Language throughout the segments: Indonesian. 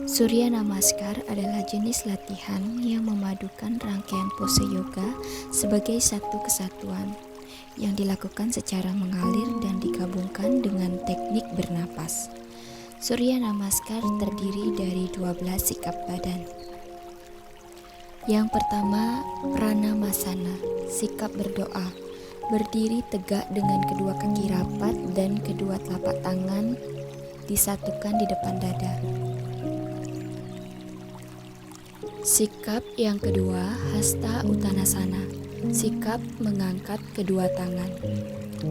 Surya Namaskar adalah jenis latihan yang memadukan rangkaian pose yoga sebagai satu kesatuan yang dilakukan secara mengalir dan digabungkan dengan teknik bernapas. Surya Namaskar terdiri dari 12 sikap badan. Yang pertama, Pranamasana, sikap berdoa. Berdiri tegak dengan kedua kaki rapat dan kedua telapak tangan disatukan di depan dada. Sikap yang kedua, Hasta Uttanasana, sikap mengangkat kedua tangan.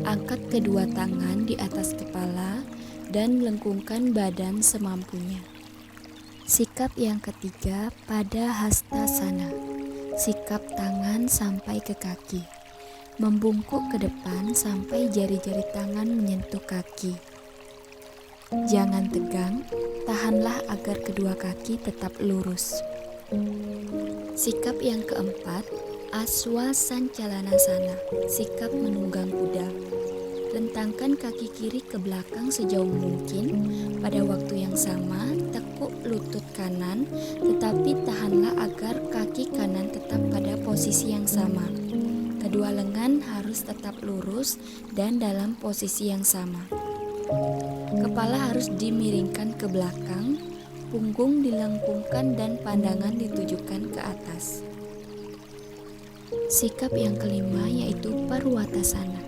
Angkat kedua tangan di atas kepala dan lengkungkan badan semampunya. Sikap yang ketiga, Padahastasana, sikap tangan sampai ke kaki. Membungkuk ke depan sampai jari-jari tangan menyentuh kaki. Jangan tegang, tahanlah agar kedua kaki tetap lurus. Sikap yang keempat, Aswasancalanasana, sikap menunggang kuda. Rentangkan kaki kiri ke belakang sejauh mungkin. Pada waktu yang sama, tekuk lutut kanan, tetapi tahanlah agar kaki kanan tetap pada posisi yang sama. Kedua lengan harus tetap lurus dan dalam posisi yang sama. Kepala harus dimiringkan ke belakang, punggung dilengkungkan dan pandangan ditujukan ke atas. Sikap yang kelima yaitu Parwatasana,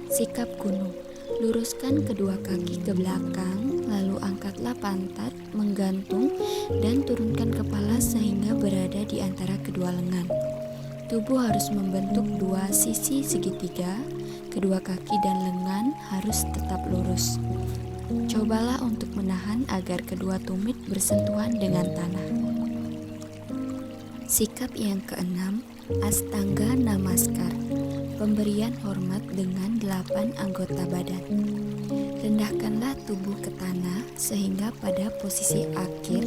sikap gunung. Luruskan kedua kaki ke belakang, lalu angkatlah pantat, menggantung, dan turunkan kepala sehingga berada di antara kedua lengan. Tubuh harus membentuk dua sisi segitiga, kedua kaki dan lengan harus tetap lurus. Cobalah untuk menahan agar kedua tumit bersentuhan dengan tanah. Sikap yang keenam, Astanga Namaskar, pemberian hormat dengan 8 anggota badan. Rendahkanlah tubuh ke tanah sehingga pada posisi akhir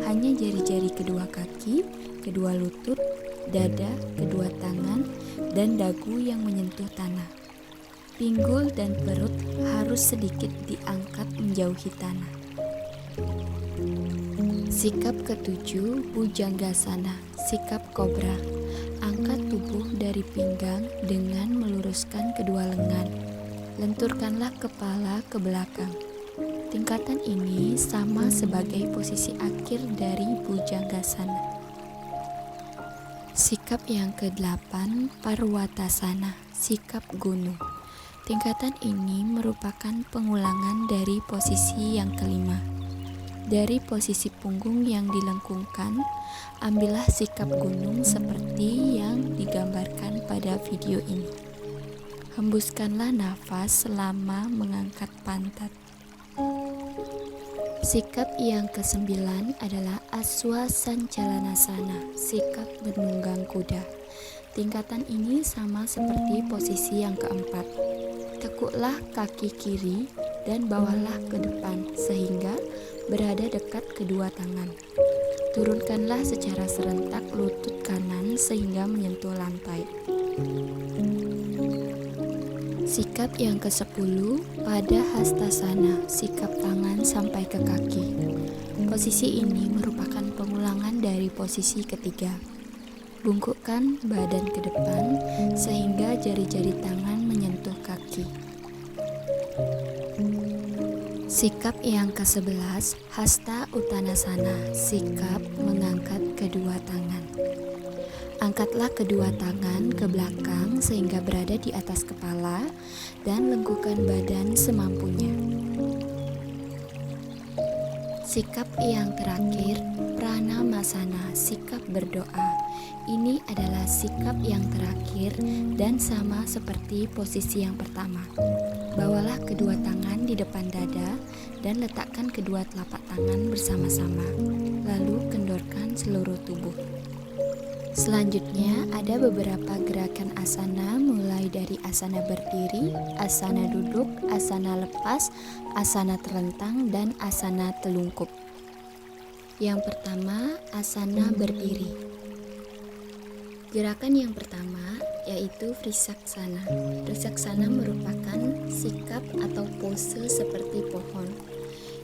hanya jari-jari kedua kaki, kedua lutut, dada, kedua tangan, dan dagu yang menyentuh tanah. Pinggul dan perut harus sedikit diangkat menjauhi tanah. Sikap ketujuh, Bhujanggasana, sikap kobra. Angkat tubuh dari pinggang dengan meluruskan kedua lengan. Lenturkanlah kepala ke belakang. Tingkatan ini sama sebagai posisi akhir dari Bhujanggasana. Sikap yang ke-8, Parwatasana, sikap gunung. Tingkatan ini merupakan pengulangan dari posisi yang kelima. Dari posisi punggung yang dilengkungkan, ambillah sikap gunung seperti yang digambarkan pada video ini. Hembuskanlah nafas selama mengangkat pantat. Sikap yang ke-9 adalah Aswasancalanasana, sikap menunggang kuda. Tingkatan ini sama seperti posisi yang keempat. Tekuklah kaki kiri dan bawalah ke depan sehingga berada dekat kedua tangan. Turunkanlah secara serentak lutut kanan sehingga menyentuh lantai. Sikap yang ke-10, Padahastasana, sikap tangan sampai ke kaki. Posisi ini merupakan pengulangan dari posisi ketiga. Bungkukkan badan ke depan sehingga jari-jari tangan menyentuh kaki. Sikap yang ke-11, Hasta Uttanasana, sikap mengangkat kedua tangan. Angkatlah kedua tangan ke belakang sehingga berada di atas kepala dan lengkungkan badan semampunya. Sikap yang terakhir, Pranamasana, sikap berdoa. Ini adalah sikap yang terakhir dan sama seperti posisi yang pertama. Bawalah kedua tangan di depan dada dan letakkan kedua telapak tangan bersama-sama, lalu kendorkan seluruh tubuh. Selanjutnya ada beberapa gerakan asana mulai dari asana berdiri, asana duduk, asana lepas, asana terlentang, dan asana telungkup. Yang pertama, asana berdiri. Gerakan yang pertama yaitu Vrisaksana. Vrisaksana merupakan sikap atau pose seperti pohon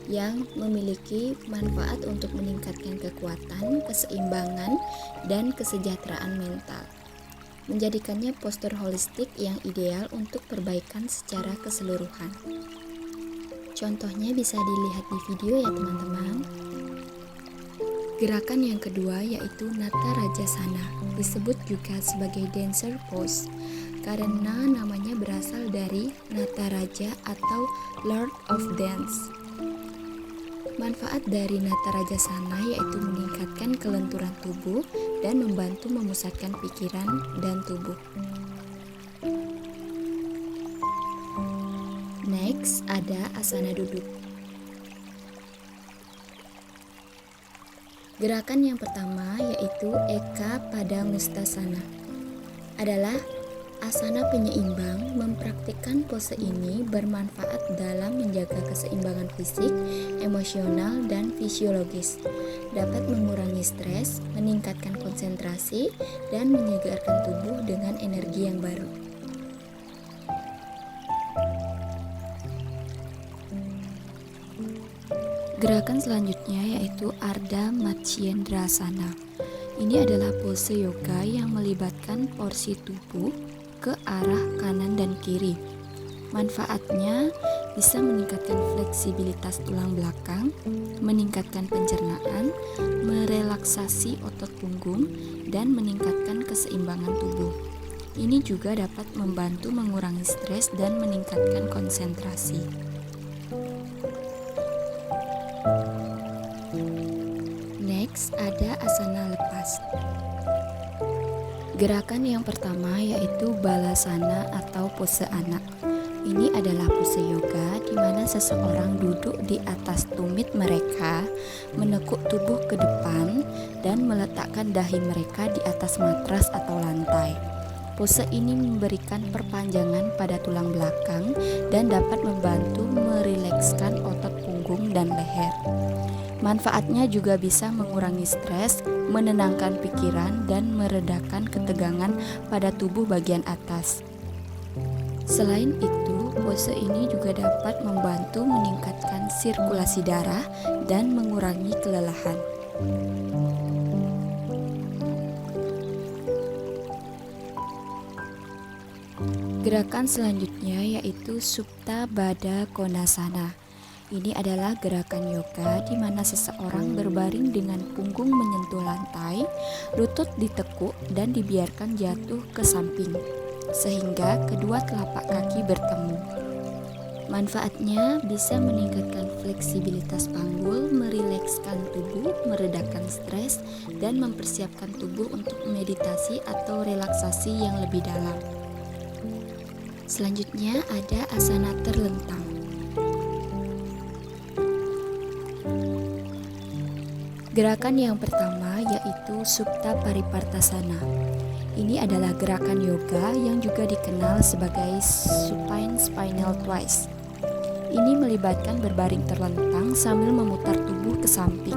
yang memiliki manfaat untuk meningkatkan kekuatan, keseimbangan, dan kesejahteraan mental. Menjadikannya postur holistik yang ideal untuk perbaikan secara keseluruhan. Contohnya bisa dilihat di video ya teman-teman. Gerakan yang kedua yaitu Natarajasana, disebut juga sebagai dancer pose karena namanya berasal dari Nataraja atau Lord of Dance. Manfaat dari Natarajasana yaitu meningkatkan kelenturan tubuh dan membantu memusatkan pikiran dan tubuh. Next, ada asana duduk. Gerakan yang pertama yaitu Eka Padamustasana adalah asana penyeimbang. Mempraktikkan pose ini bermanfaat dalam menjaga keseimbangan fisik, emosional, dan fisiologis. Dapat mengurangi stres, meningkatkan konsentrasi, dan menyegarkan tubuh dengan energi yang baru. Gerakan selanjutnya yaitu Ardha Matsyendrasana. Ini adalah pose yoga yang melibatkan porsi tubuh ke arah kanan dan kiri. Manfaatnya bisa meningkatkan fleksibilitas tulang belakang, meningkatkan pencernaan, merelaksasi otot punggung, dan meningkatkan keseimbangan tubuh. Ini juga dapat membantu mengurangi stres dan meningkatkan konsentrasi. Next, ada asana lepas. Gerakan yang pertama yaitu Balasana atau pose anak. Ini adalah pose yoga di mana seseorang duduk di atas tumit mereka, menekuk tubuh ke depan, dan meletakkan dahi mereka di atas matras atau lantai. Pose ini memberikan perpanjangan pada tulang belakang dan dapat membantu merilekskan otot punggung dan leher. Manfaatnya juga bisa mengurangi stres, menenangkan pikiran, dan meredakan ketegangan pada tubuh bagian atas. Selain itu, pose ini juga dapat membantu meningkatkan sirkulasi darah dan mengurangi kelelahan. Gerakan selanjutnya yaitu Supta Baddha Konasana. Ini adalah gerakan yoga di mana seseorang berbaring dengan punggung menyentuh lantai, lutut ditekuk dan dibiarkan jatuh ke samping, sehingga kedua telapak kaki bertemu. Manfaatnya bisa meningkatkan fleksibilitas panggul, merilekskan tubuh, meredakan stres, dan mempersiapkan tubuh untuk meditasi atau relaksasi yang lebih dalam. Selanjutnya ada asana terlentang. Gerakan yang pertama yaitu Supta Paripartasana. Ini adalah gerakan yoga yang juga dikenal sebagai supine spinal twist. Ini melibatkan berbaring terlentang sambil memutar tubuh ke samping.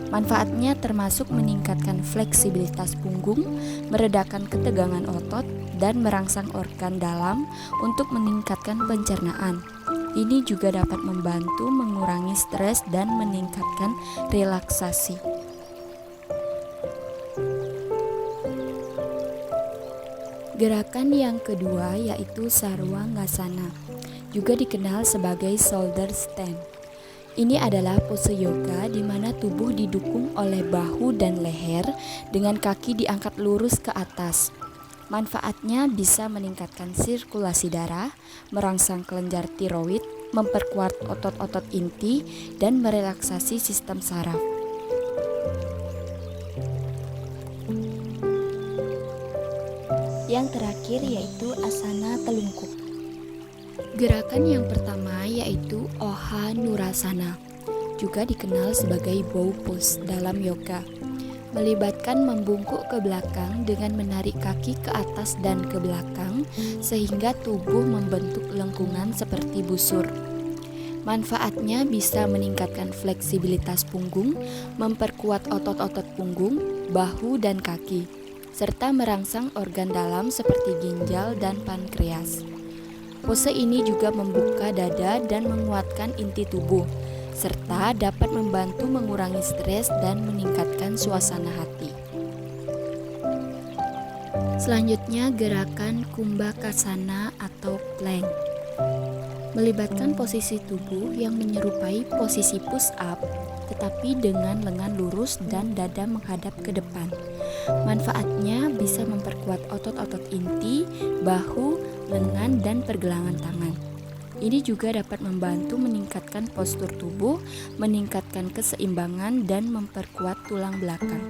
Manfaatnya termasuk meningkatkan fleksibilitas punggung, meredakan ketegangan otot, dan merangsang organ dalam untuk meningkatkan pencernaan. Ini juga dapat membantu mengurangi stres dan meningkatkan relaksasi. Gerakan yang kedua yaitu Sarwangasana, juga dikenal sebagai shoulder stand. Ini adalah pose yoga di mana tubuh didukung oleh bahu dan leher dengan kaki diangkat lurus ke atas. Manfaatnya bisa meningkatkan sirkulasi darah, merangsang kelenjar tiroid, memperkuat otot-otot inti, dan merelaksasi sistem saraf. Yang terakhir yaitu asana telungkup. Gerakan yang pertama yaitu Oha Nurasana, juga dikenal sebagai bow pose dalam yoga. Melibatkan membungkuk ke belakang dengan menarik kaki ke atas dan ke belakang sehingga tubuh membentuk lengkungan seperti busur. Manfaatnya bisa meningkatkan fleksibilitas punggung, memperkuat otot-otot punggung, bahu, dan kaki, serta merangsang organ dalam seperti ginjal dan pankreas. Pose ini juga membuka dada dan menguatkan inti tubuh, serta dapat membantu mengurangi stres dan meningkatkan suasana hati. Selanjutnya, gerakan Kumbhakasana atau plank. Melibatkan posisi tubuh yang menyerupai posisi push up, tetapi dengan lengan lurus dan dada menghadap ke depan. Manfaatnya bisa memperkuat otot-otot inti, bahu, lengan, dan pergelangan tangan. Ini juga dapat membantu meningkatkan postur tubuh, meningkatkan keseimbangan, dan memperkuat tulang belakang.